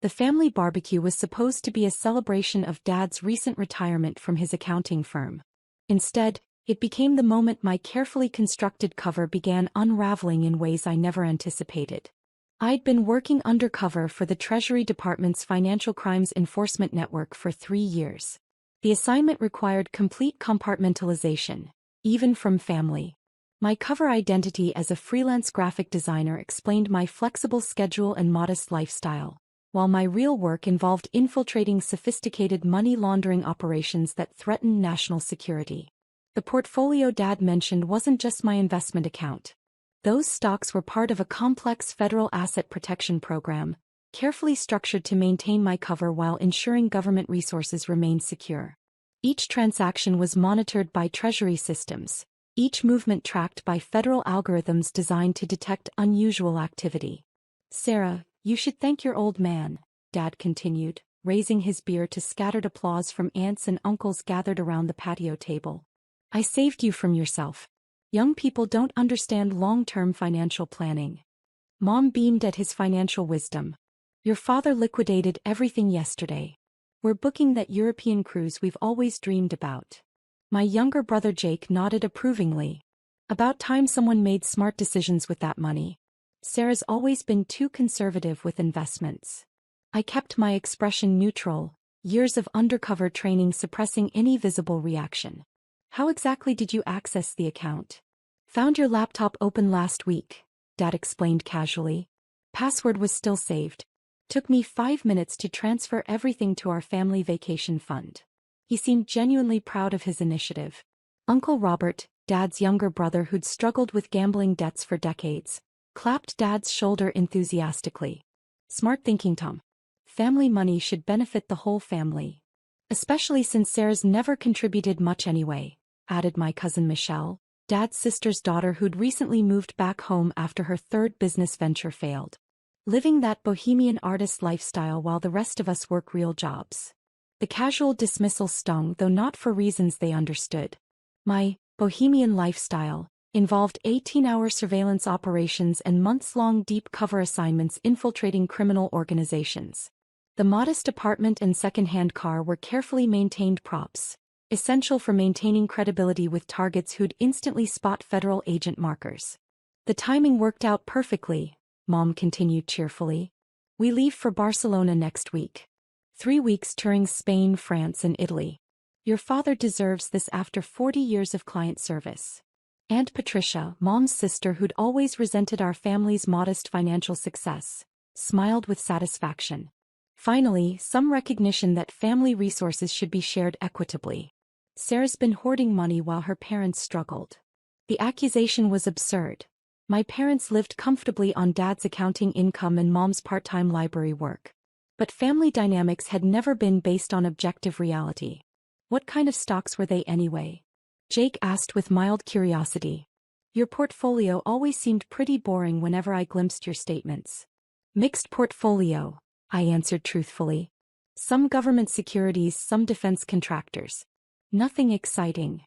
The family barbecue was supposed to be a celebration of Dad's recent retirement from his accounting firm. Instead, it became the moment my carefully constructed cover began unraveling in ways I never anticipated. I'd been working undercover for the Treasury Department's Financial Crimes Enforcement Network for 3 years. The assignment required complete compartmentalization, even from family. My cover identity as a freelance graphic designer explained my flexible schedule and modest lifestyle, while my real work involved infiltrating sophisticated money laundering operations that threatened national security. The portfolio Dad mentioned wasn't just my investment account. Those stocks were part of a complex federal asset protection program, carefully structured to maintain my cover while ensuring government resources remained secure. Each transaction was monitored by Treasury systems, each movement tracked by federal algorithms designed to detect unusual activity. "Sarah, you should thank your old man," Dad continued, raising his beer to scattered applause from aunts and uncles gathered around the patio table. "I saved you from yourself. Young people don't understand long-term financial planning." Mom beamed at his financial wisdom. "Your father liquidated everything yesterday. We're booking that European cruise we've always dreamed about." My younger brother Jake nodded approvingly. "About time someone made smart decisions with that money. Sarah's always been too conservative with investments." I kept my expression neutral, years of undercover training suppressing any visible reaction. "How exactly did you access the account?" "Found your laptop open last week," Dad explained casually. "Password was still saved. Took me 5 minutes to transfer everything to our family vacation fund." He seemed genuinely proud of his initiative. Uncle Robert, Dad's younger brother who'd struggled with gambling debts for decades, clapped Dad's shoulder enthusiastically. "Smart thinking, Tom. Family money should benefit the whole family. Especially since Sarah's never contributed much anyway," added my cousin Michelle, Dad's sister's daughter who'd recently moved back home after her third business venture failed. "Living that bohemian artist lifestyle while the rest of us work real jobs." The casual dismissal stung, though not for reasons they understood. My bohemian lifestyle involved 18-hour surveillance operations and months-long deep cover assignments infiltrating criminal organizations. The modest apartment and second-hand car were carefully maintained props, essential for maintaining credibility with targets who'd instantly spot federal agent markers. "The timing worked out perfectly," Mom continued cheerfully. "We leave for Barcelona next week. 3 weeks touring Spain, France, and Italy. Your father deserves this after 40 years of client service." Aunt Patricia, Mom's sister who'd always resented our family's modest financial success, smiled with satisfaction. Finally, some recognition that family resources should be shared equitably. Sarah's been hoarding money while her parents struggled. The accusation was absurd. My parents lived comfortably on Dad's accounting income and Mom's part-time library work. But family dynamics had never been based on objective reality. "What kind of stocks were they anyway?" Jake asked with mild curiosity. "Your portfolio always seemed pretty boring whenever I glimpsed your statements." "Mixed portfolio," I answered truthfully. "Some government securities, some defense contractors. Nothing exciting."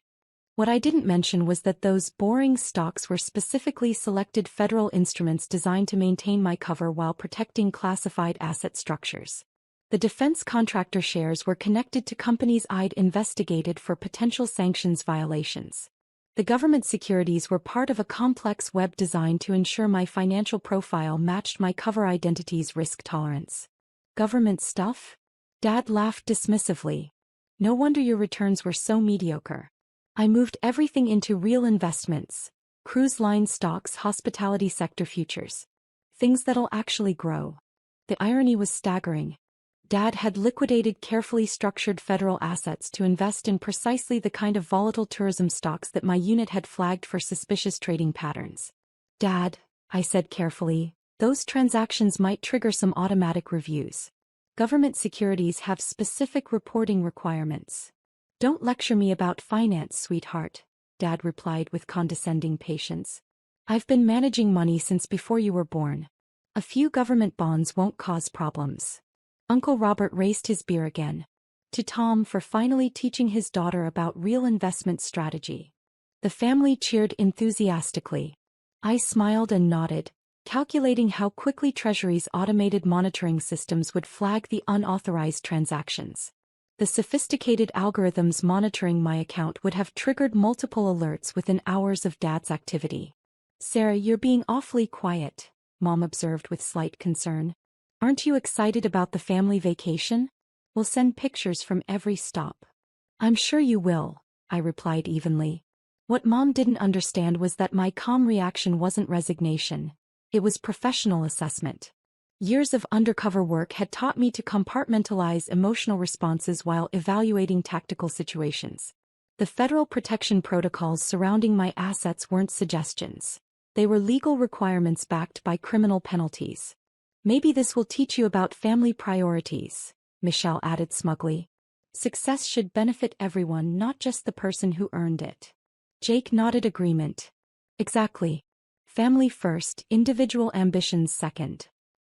What I didn't mention was that those boring stocks were specifically selected federal instruments designed to maintain my cover while protecting classified asset structures. The defense contractor shares were connected to companies I'd investigated for potential sanctions violations. The government securities were part of a complex web designed to ensure my financial profile matched my cover identity's risk tolerance. "Government stuff?" Dad laughed dismissively. "No wonder your returns were so mediocre. I moved everything into real investments, cruise line stocks, hospitality sector futures. Things that'll actually grow." The irony was staggering. Dad had liquidated carefully structured federal assets to invest in precisely the kind of volatile tourism stocks that my unit had flagged for suspicious trading patterns. "Dad," I said carefully, "those transactions might trigger some automatic reviews. Government securities have specific reporting requirements." "Don't lecture me about finance, sweetheart," Dad replied with condescending patience. "I've been managing money since before you were born. A few government bonds won't cause problems." Uncle Robert raised his beer again. To Tom for finally teaching his daughter about real investment strategy. The family cheered enthusiastically. I smiled and nodded, calculating how quickly Treasury's automated monitoring systems would flag the unauthorized transactions. The sophisticated algorithms monitoring my account would have triggered multiple alerts within hours of Dad's activity. "Sarah, you're being awfully quiet," Mom observed with slight concern. "Aren't you excited about the family vacation? We'll send pictures from every stop." "I'm sure you will," I replied evenly. What Mom didn't understand was that my calm reaction wasn't resignation. It was professional assessment. Years of undercover work had taught me to compartmentalize emotional responses while evaluating tactical situations. The federal protection protocols surrounding my assets weren't suggestions. They were legal requirements backed by criminal penalties. "Maybe this will teach you about family priorities," Michelle added smugly. "Success should benefit everyone, not just the person who earned it." Jake nodded agreement. "Exactly. Family first, individual ambitions second."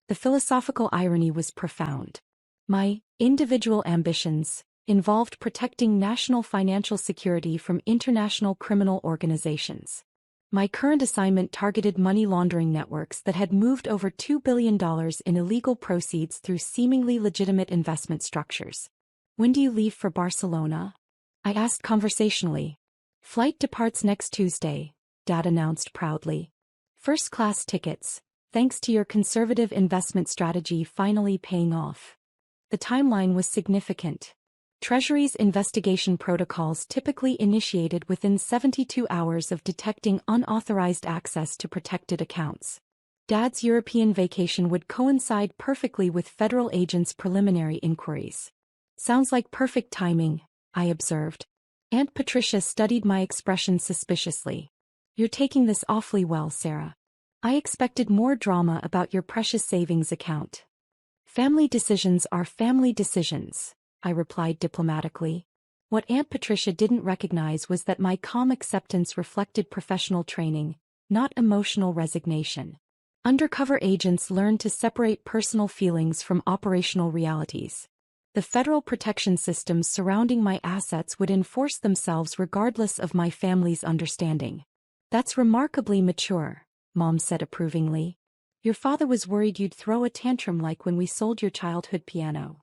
The philosophical irony was profound. My individual ambitions involved protecting national financial security from international criminal organizations. My current assignment targeted money laundering networks that had moved over $2 billion in illegal proceeds through seemingly legitimate investment structures. "When do you leave for Barcelona?" I asked conversationally. "Flight departs next Tuesday," Dad announced proudly. "First-class tickets, thanks to your conservative investment strategy finally paying off." The timeline was significant. Treasury's investigation protocols typically initiated within 72 hours of detecting unauthorized access to protected accounts. Dad's European vacation would coincide perfectly with federal agents' preliminary inquiries. "Sounds like perfect timing," I observed. Aunt Patricia studied my expression suspiciously. "You're taking this awfully well, Sarah. I expected more drama about your precious savings account." "Family decisions are family decisions," I replied diplomatically. What Aunt Patricia didn't recognize was that my calm acceptance reflected professional training, not emotional resignation. Undercover agents learn to separate personal feelings from operational realities. The federal protection systems surrounding my assets would enforce themselves regardless of my family's understanding. "That's remarkably mature," Mom said approvingly. "Your father was worried you'd throw a tantrum like when we sold your childhood piano."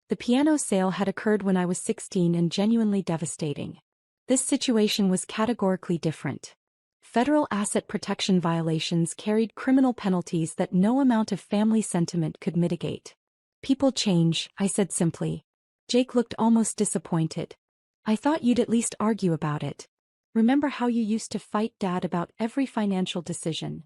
The piano sale had occurred when I was 16 and genuinely devastating. This situation was categorically different. Federal asset protection violations carried criminal penalties that no amount of family sentiment could mitigate. "People change," I said simply. Jake looked almost disappointed. "I thought you'd at least argue about it. Remember how you used to fight Dad about every financial decision?"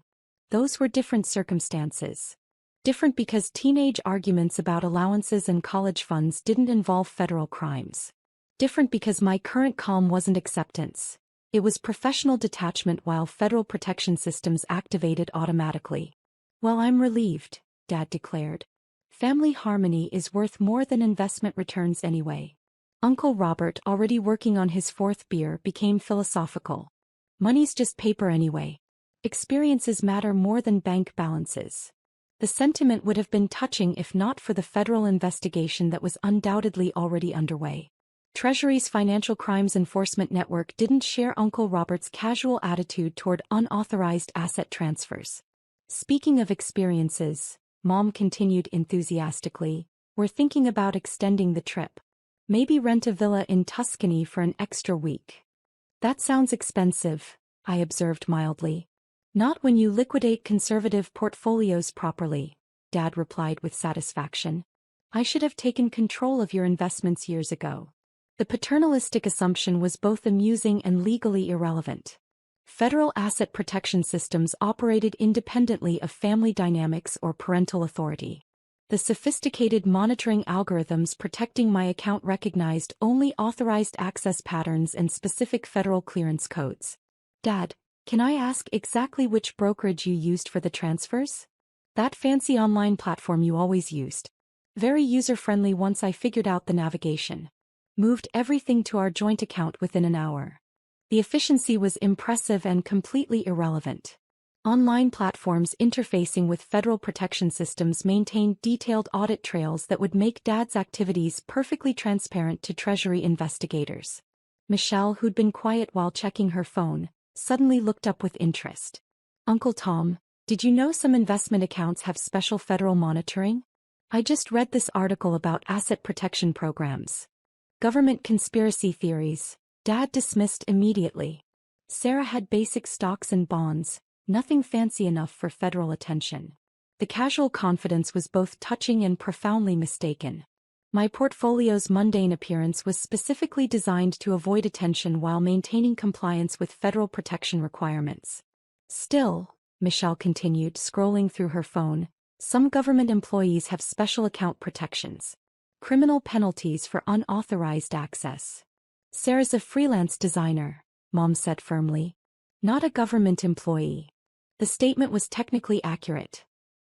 "Those were different circumstances." Different because teenage arguments about allowances and college funds didn't involve federal crimes. Different because my current calm wasn't acceptance. It was professional detachment while federal protection systems activated automatically. "Well, I'm relieved," Dad declared. "Family harmony is worth more than investment returns anyway." Uncle Robert, already working on his fourth beer, became philosophical. "Money's just paper anyway. Experiences matter more than bank balances." The sentiment would have been touching if not for the federal investigation that was undoubtedly already underway. Treasury's Financial Crimes Enforcement Network didn't share Uncle Robert's casual attitude toward unauthorized asset transfers. "Speaking of experiences," Mom continued enthusiastically, "we're thinking about extending the trip. Maybe rent a villa in Tuscany for an extra week." "That sounds expensive," I observed mildly. "Not when you liquidate conservative portfolios properly," Dad replied with satisfaction. "I should have taken control of your investments years ago." The paternalistic assumption was both amusing and legally irrelevant. Federal asset protection systems operated independently of family dynamics or parental authority. The sophisticated monitoring algorithms protecting my account recognized only authorized access patterns and specific federal clearance codes. "Dad, can I ask exactly which brokerage you used for the transfers?" "That fancy online platform you always used. Very user-friendly once I figured out the navigation. Moved everything to our joint account within an hour." The efficiency was impressive and completely irrelevant. Online platforms interfacing with federal protection systems maintained detailed audit trails that would make Dad's activities perfectly transparent to Treasury investigators. Michelle, who'd been quiet while checking her phone, suddenly looked up with interest. "Uncle Tom, Did you know some investment accounts have special federal monitoring? I just read this article about asset protection programs. Government conspiracy theories. Dad dismissed immediately. Sarah had basic stocks and bonds, nothing fancy enough for federal attention. The casual confidence was both touching and profoundly mistaken. My portfolio's mundane appearance was specifically designed to avoid attention while maintaining compliance with federal protection requirements. Still, Michelle continued, scrolling through her phone, some government employees have special account protections. Criminal penalties for unauthorized access. Sarah's a freelance designer, Mom said firmly. Not a government employee. The statement was technically accurate.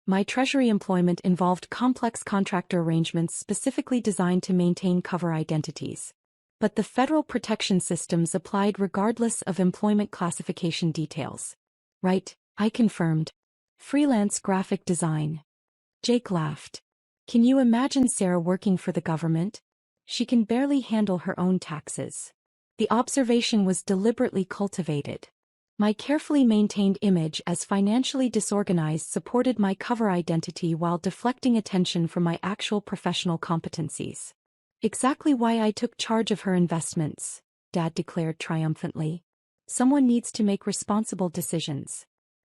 My Treasury employment involved complex contractor arrangements specifically designed to maintain cover identities. But the federal protection systems applied regardless of employment classification details. Right, I confirmed. Freelance graphic design. Jake laughed. Can you imagine Sarah working for the government? She can barely handle her own taxes. The observation was deliberately cultivated. My carefully maintained image as financially disorganized supported my cover identity while deflecting attention from my actual professional competencies. Exactly why I took charge of her investments, Dad declared triumphantly. Someone needs to make responsible decisions.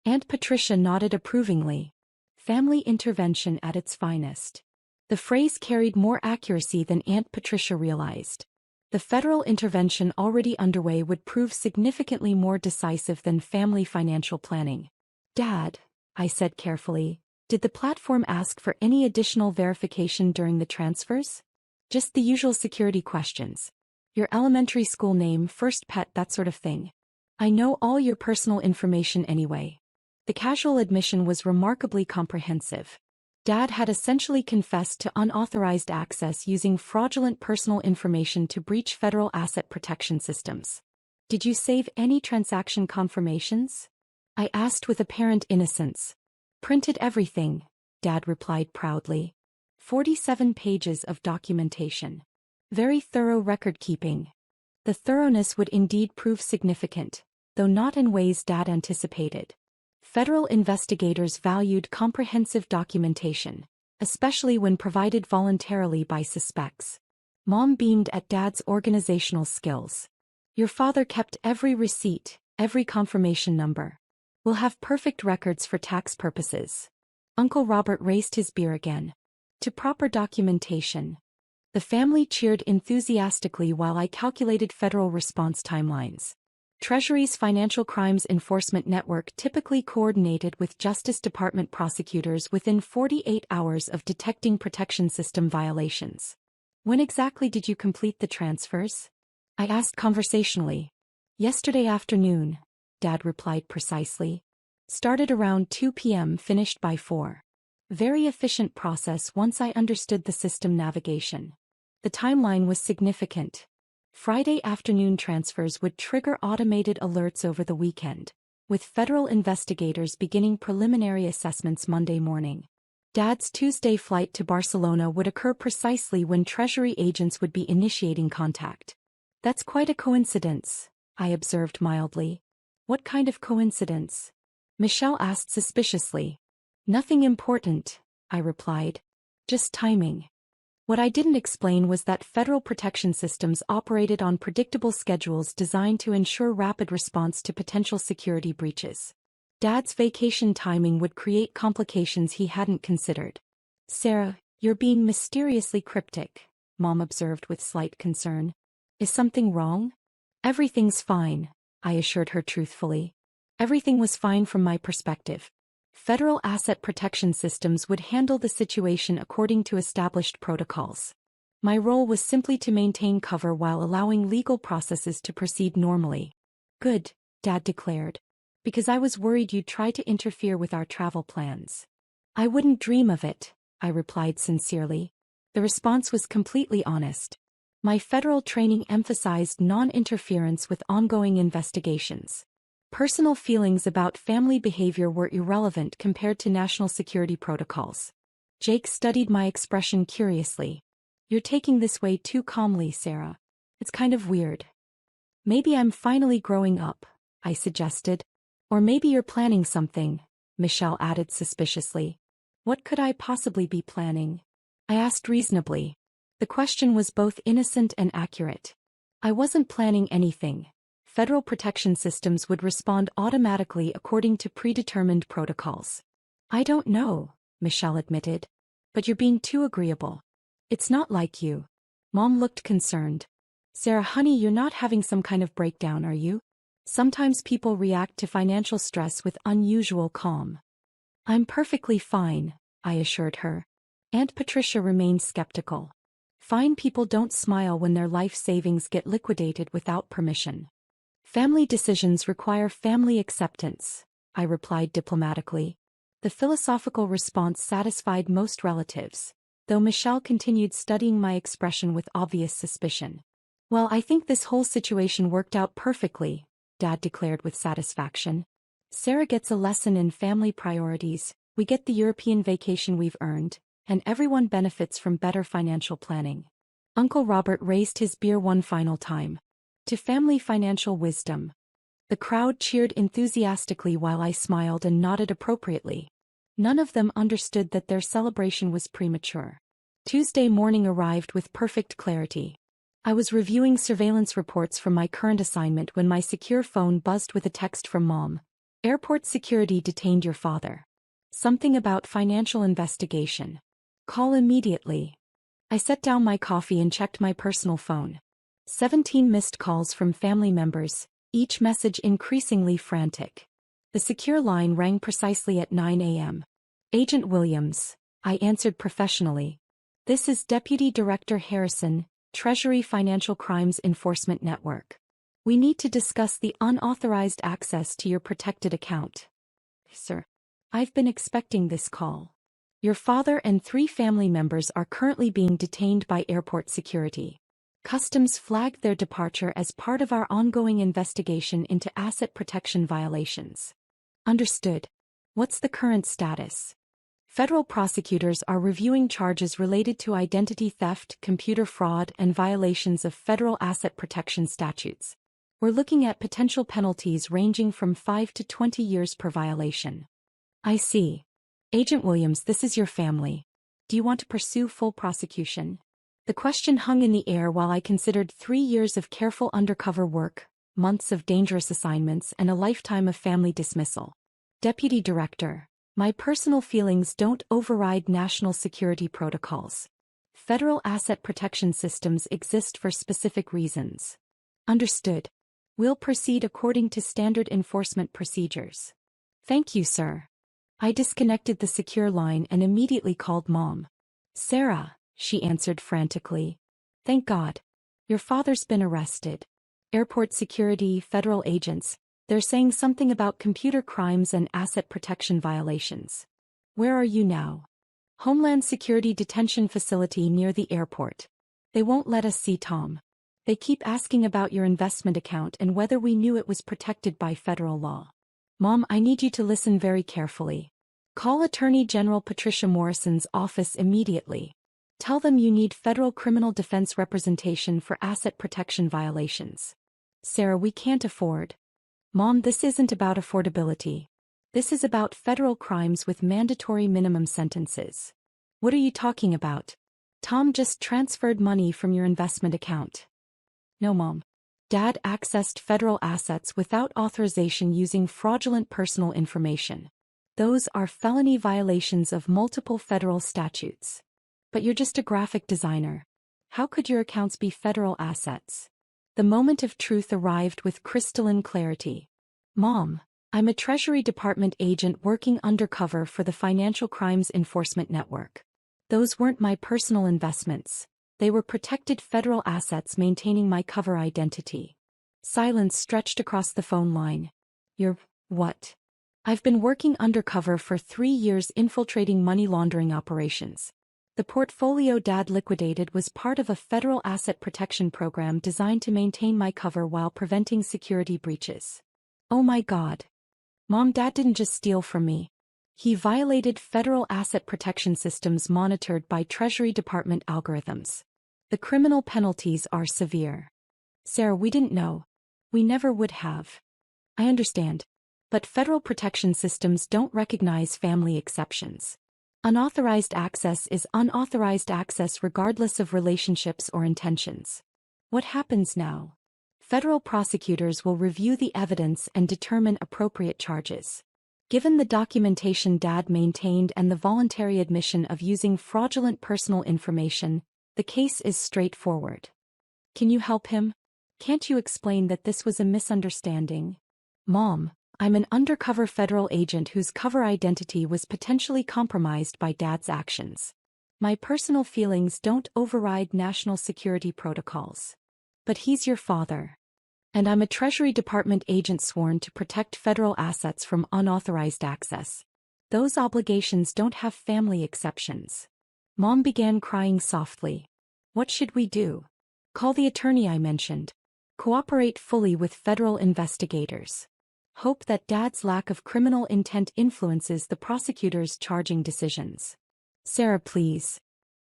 Aunt Patricia nodded approvingly. Family intervention at its finest. The phrase carried more accuracy than Aunt Patricia realized. The federal intervention already underway would prove significantly more decisive than family financial planning. Dad, I said carefully, did the platform ask for any additional verification during the transfers? Just the usual security questions. Your elementary school name, first pet, that sort of thing. I know all your personal information anyway. The casual admission was remarkably comprehensive. Dad had essentially confessed to unauthorized access using fraudulent personal information to breach federal asset protection systems. Did you save any transaction confirmations? I asked with apparent innocence. Printed everything, Dad replied proudly. 47 pages of documentation. Very thorough record-keeping. The thoroughness would indeed prove significant, though not in ways Dad anticipated. Federal investigators valued comprehensive documentation, especially when provided voluntarily by suspects. Mom beamed at Dad's organizational skills. Your father kept every receipt, every confirmation number. We'll have perfect records for tax purposes. Uncle Robert raised his beer again. To proper documentation. The family cheered enthusiastically while I calculated federal response timelines. Treasury's Financial Crimes Enforcement Network typically coordinated with Justice Department prosecutors within 48 hours of detecting protection system violations. When exactly did you complete the transfers? I asked conversationally. Yesterday afternoon, Dad replied precisely. Started around 2 p.m., finished by 4. Very efficient process once I understood the system navigation. The timeline was significant. Friday afternoon transfers would trigger automated alerts over the weekend, with federal investigators beginning preliminary assessments Monday morning. Dad's Tuesday flight to Barcelona would occur precisely when Treasury agents would be initiating contact. That's quite a coincidence, I observed mildly. What kind of coincidence? Michelle asked suspiciously. Nothing important, I replied. Just timing. What I didn't explain was that federal protection systems operated on predictable schedules designed to ensure rapid response to potential security breaches. Dad's vacation timing would create complications he hadn't considered. Sarah, you're being mysteriously cryptic, Mom observed with slight concern. Is something wrong? Everything's fine, I assured her truthfully. Everything was fine from my perspective. Federal asset protection systems would handle the situation according to established protocols. My role was simply to maintain cover while allowing legal processes to proceed normally. Good, Dad declared. Because I was worried you'd try to interfere with our travel plans. I wouldn't dream of it, I replied sincerely. The response was completely honest. My federal training emphasized non-interference with ongoing investigations. Personal feelings about family behavior were irrelevant compared to national security protocols. Jake studied my expression curiously. You're taking this way too calmly, Sarah. It's kind of weird. Maybe I'm finally growing up, I suggested. Or maybe you're planning something, Michelle added suspiciously. What could I possibly be planning? I asked reasonably. The question was both innocent and accurate. I wasn't planning anything. Federal protection systems would respond automatically according to predetermined protocols. I don't know, Michelle admitted. But you're being too agreeable. It's not like you. Mom looked concerned. Sarah, honey, you're not having some kind of breakdown, are you? Sometimes people react to financial stress with unusual calm. I'm perfectly fine, I assured her. Aunt Patricia remained skeptical. Fine people don't smile when their life savings get liquidated without permission. Family decisions require family acceptance, I replied diplomatically. The philosophical response satisfied most relatives, though Michelle continued studying my expression with obvious suspicion. Well, I think this whole situation worked out perfectly, Dad declared with satisfaction. Sarah gets a lesson in family priorities, we get the European vacation we've earned, and everyone benefits from better financial planning. Uncle Robert raised his beer one final time. To family financial wisdom. The crowd cheered enthusiastically while I smiled and nodded appropriately. None of them understood that their celebration was premature. Tuesday morning arrived with perfect clarity. I was reviewing surveillance reports from my current assignment when my secure phone buzzed with a text from Mom. Airport security detained your father. Something about financial investigation. Call immediately. I set down my coffee and checked my personal phone. 17 missed calls from family members, each message increasingly frantic. The secure line rang precisely at 9 a.m. Agent Williams, I answered professionally. This is Deputy Director Harrison, Treasury Financial Crimes Enforcement Network. We need to discuss the unauthorized access to your protected account. Sir, I've been expecting this call. Your father and 3 family members are currently being detained by airport security. Customs flagged their departure as part of our ongoing investigation into asset protection violations. Understood. What's the current status? Federal prosecutors are reviewing charges related to identity theft, computer fraud, and violations of federal asset protection statutes. We're looking at potential penalties ranging from 5 to 20 years per violation. I see. Agent Williams, this is your family. Do you want to pursue full prosecution? The question hung in the air while I considered 3 years of careful undercover work, months of dangerous assignments, and a lifetime of family dismissal. Deputy Director, my personal feelings don't override national security protocols. Federal asset protection systems exist for specific reasons. Understood. We'll proceed according to standard enforcement procedures. Thank you, sir. I disconnected the secure line and immediately called Mom. Sarah, she answered frantically. Thank God. Your father's been arrested. Airport security, federal agents, they're saying something about computer crimes and asset protection violations. Where are you now? Homeland Security Detention Facility near the airport. They won't let us see Tom. They keep asking about your investment account and whether we knew it was protected by federal law. Mom, I need you to listen very carefully. Call Attorney General Patricia Morrison's office immediately. Tell them you need federal criminal defense representation for asset protection violations. Sarah, we can't afford. Mom, this isn't about affordability. This is about federal crimes with mandatory minimum sentences. What are you talking about? Tom just transferred money from your investment account. No, Mom. Dad accessed federal assets without authorization using fraudulent personal information. Those are felony violations of multiple federal statutes. But you're just a graphic designer. How could your accounts be federal assets? The moment of truth arrived with crystalline clarity. Mom, I'm a Treasury Department agent working undercover for the Financial Crimes Enforcement Network. Those weren't my personal investments. They were protected federal assets maintaining my cover identity. Silence stretched across the phone line. You're what? I've been working undercover for 3 years infiltrating money laundering operations. The portfolio Dad liquidated was part of a federal asset protection program designed to maintain my cover while preventing security breaches. Oh my God. Mom, Dad didn't just steal from me. He violated federal asset protection systems monitored by Treasury Department algorithms. The criminal penalties are severe. Sarah, we didn't know. We never would have. I understand. But federal protection systems don't recognize family exceptions. Unauthorized access is unauthorized access regardless of relationships or intentions. What happens now? Federal prosecutors will review the evidence and determine appropriate charges. Given the documentation Dad maintained and the voluntary admission of using fraudulent personal information, the case is straightforward. Can you help him? Can't you explain that this was a misunderstanding? Mom, I'm an undercover federal agent whose cover identity was potentially compromised by Dad's actions. My personal feelings don't override national security protocols. But he's your father. And I'm a Treasury Department agent sworn to protect federal assets from unauthorized access. Those obligations don't have family exceptions. Mom began crying softly. What should we do? Call the attorney I mentioned. Cooperate fully with federal investigators. Hope that Dad's lack of criminal intent influences the prosecutor's charging decisions. Sarah, please.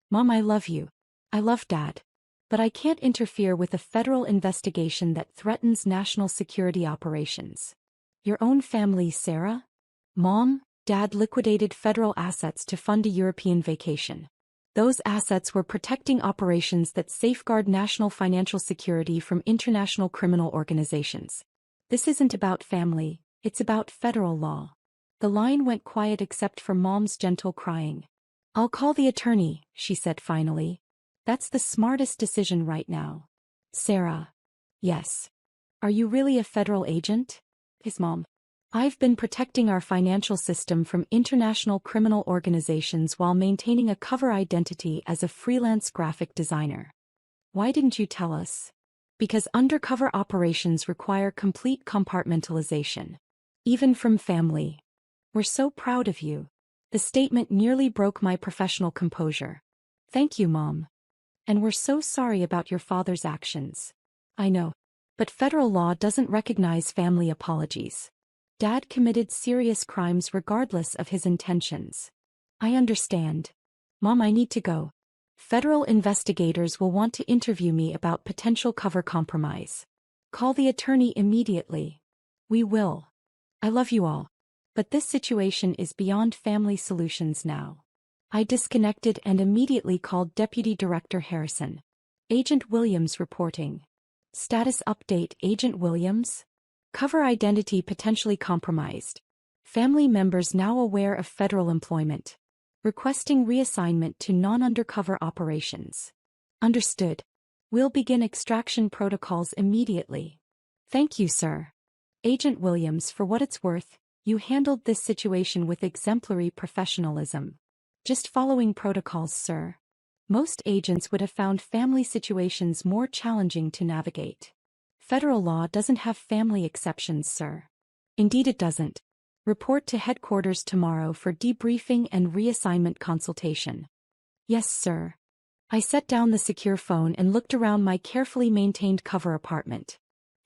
Mom, I love you. I love Dad. But I can't interfere with a federal investigation that threatens national security operations. Your own family, Sarah? Mom, Dad liquidated federal assets to fund a European vacation. Those assets were protecting operations that safeguard national financial security from international criminal organizations. This isn't about family, it's about federal law. The line went quiet except for Mom's gentle crying. I'll call the attorney, she said finally. That's the smartest decision right now. Sarah. Yes. Are you really a federal agent? His mom. I've been protecting our financial system from international criminal organizations while maintaining a cover identity as a freelance graphic designer. Why didn't you tell us? Because undercover operations require complete compartmentalization. Even from family. We're so proud of you. The statement nearly broke my professional composure. Thank you, Mom. And we're so sorry about your father's actions. I know. But federal law doesn't recognize family apologies. Dad committed serious crimes regardless of his intentions. I understand. Mom, I need to go. Federal investigators will want to interview me about potential cover compromise. Call the attorney immediately. We will. I love you all. But this situation is beyond family solutions now. I disconnected and immediately called Deputy Director Harrison. Agent Williams reporting. Status update, Agent Williams? Cover identity potentially compromised. Family members now aware of federal employment. Requesting reassignment to non-undercover operations. Understood. We'll begin extraction protocols immediately. Thank you, sir. Agent Williams, for what it's worth, you handled this situation with exemplary professionalism. Just following protocols, sir. Most agents would have found family situations more challenging to navigate. Federal law doesn't have family exceptions, sir. Indeed it doesn't. Report to headquarters tomorrow for debriefing and reassignment consultation. Yes, sir. I set down the secure phone and looked around my carefully maintained cover apartment.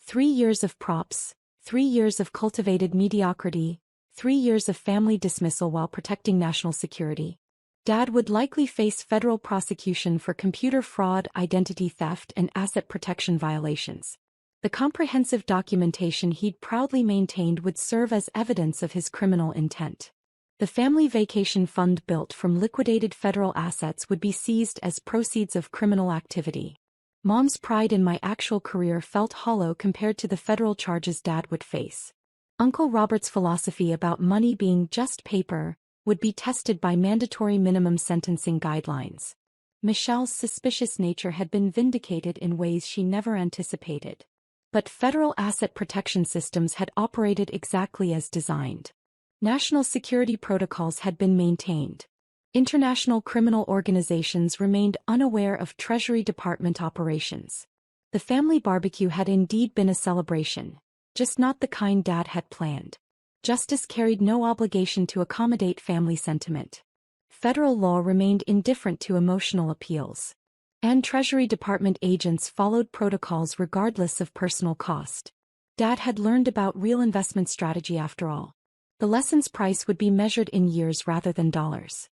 3 years of props, 3 years of cultivated mediocrity, 3 years of family dismissal while protecting national security. Dad would likely face federal prosecution for computer fraud, identity theft, and asset protection violations. The comprehensive documentation he'd proudly maintained would serve as evidence of his criminal intent. The family vacation fund built from liquidated federal assets would be seized as proceeds of criminal activity. Mom's pride in my actual career felt hollow compared to the federal charges Dad would face. Uncle Robert's philosophy about money being just paper would be tested by mandatory minimum sentencing guidelines. Michelle's suspicious nature had been vindicated in ways she never anticipated. But federal asset protection systems had operated exactly as designed. National security protocols had been maintained. International criminal organizations remained unaware of Treasury Department operations. The family barbecue had indeed been a celebration, just not the kind Dad had planned. Justice carried no obligation to accommodate family sentiment. Federal law remained indifferent to emotional appeals. And Treasury Department agents followed protocols regardless of personal cost. Dad had learned about real investment strategy after all. The lesson's price would be measured in years rather than dollars.